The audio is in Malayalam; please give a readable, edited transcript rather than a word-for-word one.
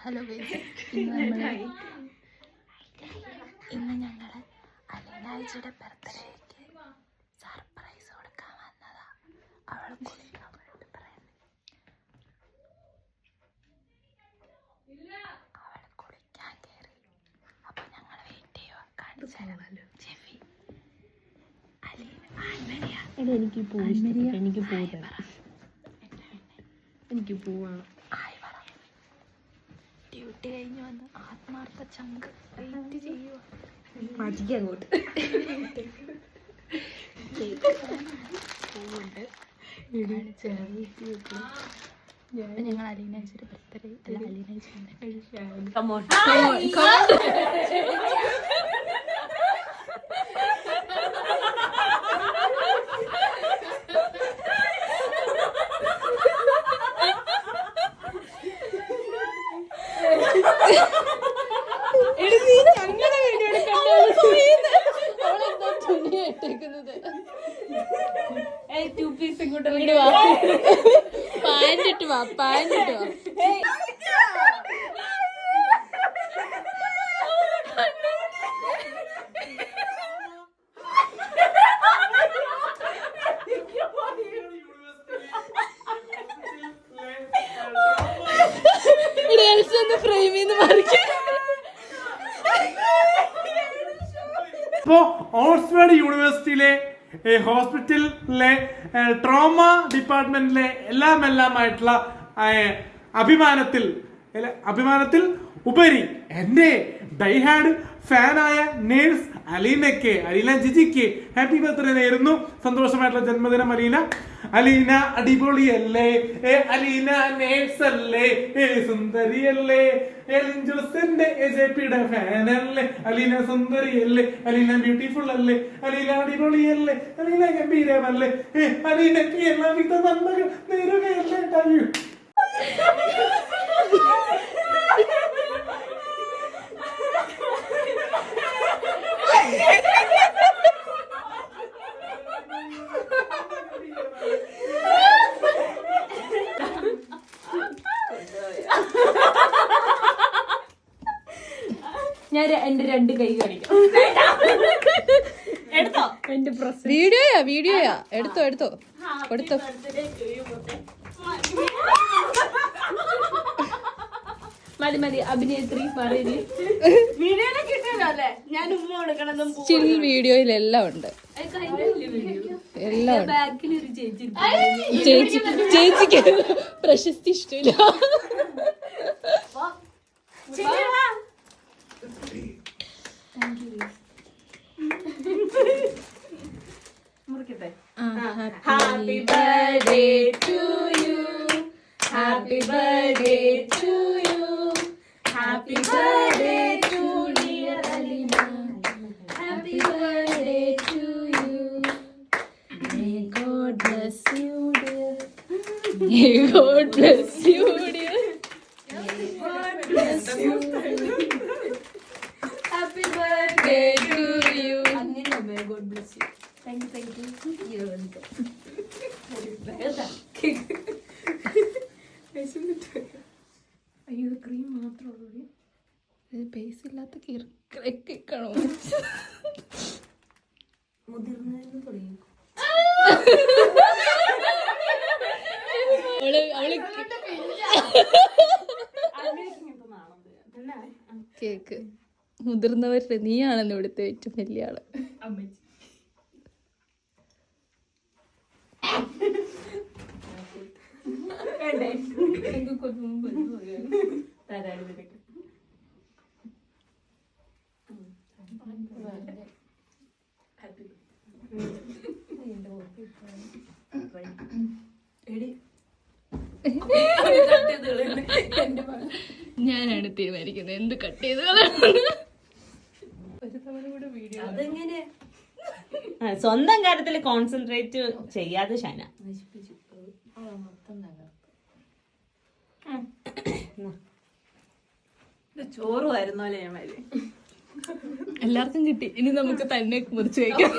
ഹലോ ഇന്ന് ഞങ്ങൾ അലീനാഴ്ചയുടെ ബർത്ത്ഡേക്ക് സർപ്രൈസ് കൊടുക്കാൻ വന്നതാ. അവൾ കുളിക്കാൻ വേണ്ടി പറയുന്നത്. അവൾ കുളിക്കാൻ കയറി. അപ്പൊ ഞങ്ങൾ വെയിറ്റ് ചെയ്യുക. കാണിച്ചാലോ ജെഫി എനിക്ക് പോവാണ്. ഡ്യൂട്ടി കഴിഞ്ഞ് വന്ന് ആത്മാർത്ഥ ചങ്ക് വെയിറ്റ് ചെയ്യുക. അങ്ങോട്ട് ഞങ്ങൾ അലീനാഴ്ചയുടെ ബർത്ത്ഡേ അല്ല അലീനാഴ്ച പാൻറ്റിട്ട് വാ. ഫ്രെയിമിന്ന് മാറിക്കും. ഇപ്പോ ഓക്സ്ഫോർഡ് യൂണിവേഴ്സിറ്റിയിലെ ഹോസ്പിറ്റലിലെ ട്രോമ ഡിപ്പാർട്ട്മെന്റിലെ എല്ലാമായിട്ടുള്ള അഭിമാനത്തിൽ ഉപരി എൻ്റെ ഡൈഹാഡ് ഫാനായ നേഴ്സ് അലീന ജിജിക്ക് ഹാപ്പി ബർത്ത്ഡേ നേരുന്നു. സന്തോഷമായിട്ടുള്ള ജന്മദിനം അലീന. അലീന അടിപൊളിയല്ലേ? അലീന നേഴ്സ് അല്ലേ? സുന്ദരിയല്ലേ? ജോസിന്റെ എജെപിയുടെ ഫാനല്ലേ? അലീന സുന്ദരിയല്ലേ? അലീന ബ്യൂട്ടിഫുൾ അല്ലേ? അലീന അടിപൊളിയല്ലേ? അലീന ഗംഭീരമല്ലേ? അലീനക്ക് എല്ലാവിധ നന്മകൾ നേരുകയല്ലേ? താങ്ക് ഞാൻ എന്റെ രണ്ട് കൈ കാണിക്കാം. എടുത്തോ? എന്റെ വീഡിയോയാ എടുത്തോ കൊടുത്തോ. മതി അഭിനേത്രി പറയല്. സ്റ്റിൽ വീഡിയോയിലെല്ലാം ഉണ്ട്. എല്ലാം ചേച്ചിക്ക് പ്രശസ്തി ഇഷ്ടമില്ല. Happy birthday to you. Happy birthday to you. Happy birthday to dear Alina. Happy birthday to you. May God bless you, dear. May God bless you, dear. May God bless you, dear. Happy birthday to you. May God bless you. Thank you. You're welcome. അയ്യോ ക്രീം മാത്രമുള്ളൂ. ബേസ് ഇല്ലാത്ത കേക്കാണോ? മുതിർന്നതെന്ന് പറയും. കേക്ക് മുതിർന്നവരുടെ നീയാണെന്ന് ഇവിടുത്തെ ഏറ്റവും വലിയ ആള്. ഞാനാണ് തീരുമാനിക്കുന്നത് എന്ത് കട്ട് ചെയ്ത്. ഒരു തവണ കൂടെ വീഡിയോ അതെങ്ങനെ സ്വന്തം കാര്യത്തിൽ കോൺസെൻട്രേറ്റ് ചെയ്യാതെ ഷൈന ചോറുമായിരുന്നു അല്ലേ? ഞാൻ എല്ലാവർക്കും കിട്ടി. ഇനി നമുക്ക് തന്നെ മുറിച്ച് വയ്ക്കാം.